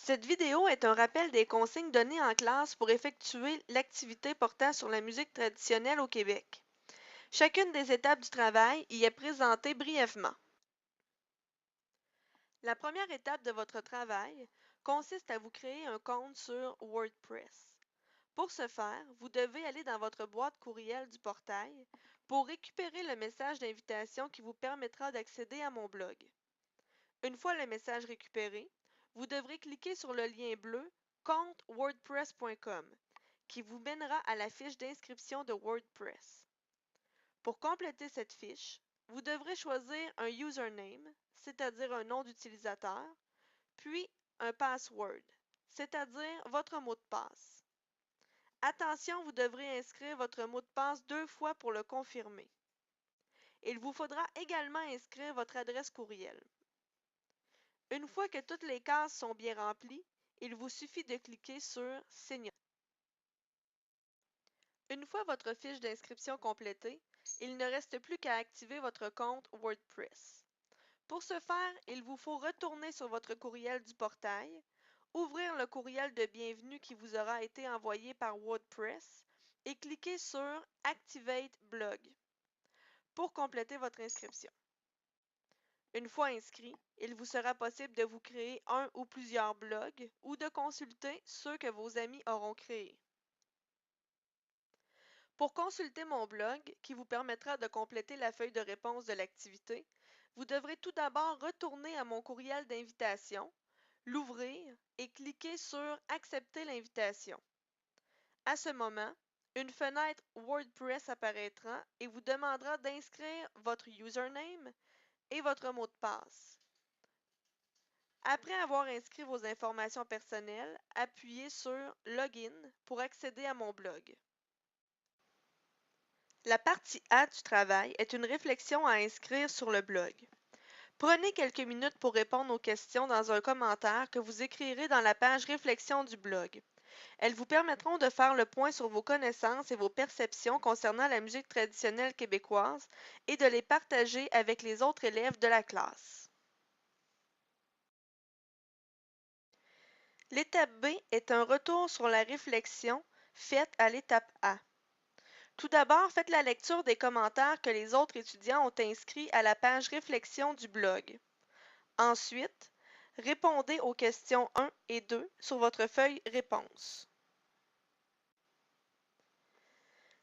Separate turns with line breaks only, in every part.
Cette vidéo est un rappel des consignes données en classe pour effectuer l'activité portant sur la musique traditionnelle au Québec. Chacune des étapes du travail y est présentée brièvement. La première étape de votre travail consiste à vous créer un compte sur WordPress. Pour ce faire, vous devez aller dans votre boîte courriel du portail pour récupérer le message d'invitation qui vous permettra d'accéder à mon blog. Une fois le message récupéré, vous devrez cliquer sur le lien bleu compte-wordpress.com qui vous mènera à la fiche d'inscription de WordPress. Pour compléter cette fiche, vous devrez choisir un username, c'est-à-dire un nom d'utilisateur, puis un password, c'est-à-dire votre mot de passe. Attention, vous devrez inscrire votre mot de passe 2 fois pour le confirmer. Il vous faudra également inscrire votre adresse courriel. Une fois que toutes les cases sont bien remplies, il vous suffit de cliquer sur Signer. Une fois votre fiche d'inscription complétée, il ne reste plus qu'à activer votre compte WordPress. Pour ce faire, il vous faut retourner sur votre courriel du portail, ouvrir le courriel de bienvenue qui vous aura été envoyé par WordPress et cliquer sur Activate Blog pour compléter votre inscription. Une fois inscrit, il vous sera possible de vous créer un ou plusieurs blogs ou de consulter ceux que vos amis auront créés. Pour consulter mon blog, qui vous permettra de compléter la feuille de réponse de l'activité, vous devrez tout d'abord retourner à mon courriel d'invitation, l'ouvrir et cliquer sur Accepter l'invitation. À ce moment, une fenêtre WordPress apparaîtra et vous demandera d'inscrire votre username et votre mot de passe. Après avoir inscrit vos informations personnelles, appuyez sur Login pour accéder à mon blog. La partie A du travail est une réflexion à inscrire sur le blog. Prenez quelques minutes pour répondre aux questions dans un commentaire que vous écrirez dans la page Réflexion du blog. Elles vous permettront de faire le point sur vos connaissances et vos perceptions concernant la musique traditionnelle québécoise et de les partager avec les autres élèves de la classe. L'étape B est un retour sur la réflexion faite à l'étape A. Tout d'abord, faites la lecture des commentaires que les autres étudiants ont inscrits à la page Réflexion du blog. Ensuite, répondez aux questions 1 et 2 sur votre feuille Réponse.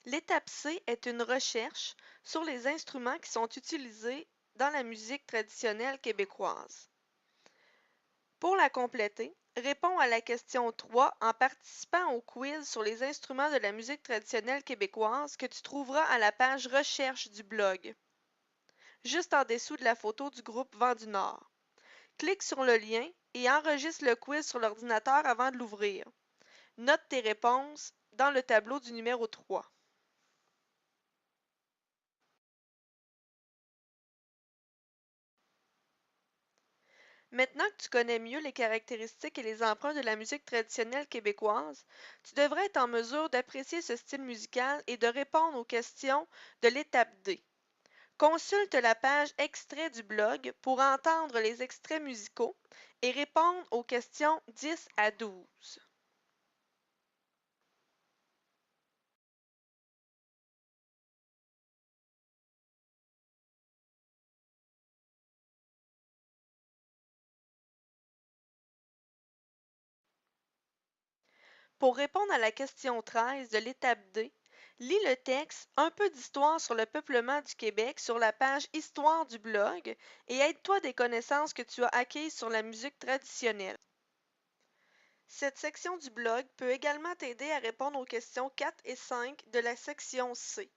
L'étape C est une recherche sur les instruments qui sont utilisés dans la musique traditionnelle québécoise. Pour la compléter, réponds à la question 3 en participant au quiz sur les instruments de la musique traditionnelle québécoise que tu trouveras à la page Recherche du blog, juste en dessous de la photo du groupe Vent du Nord. Clique sur le lien et enregistre le quiz sur l'ordinateur avant de l'ouvrir. Note tes réponses dans le tableau du numéro 3. Maintenant que tu connais mieux les caractéristiques et les emprunts de la musique traditionnelle québécoise, tu devrais être en mesure d'apprécier ce style musical et de répondre aux questions de l'étape D. Consulte la page Extraits du blog pour entendre les extraits musicaux et répondre aux questions 10 à 12. Pour répondre à la question 13 de l'étape D, lis le texte Un peu d'histoire sur le peuplement du Québec sur la page Histoire du blog et aide-toi des connaissances que tu as acquises sur la musique traditionnelle. Cette section du blog peut également t'aider à répondre aux questions 4 et 5 de la section C.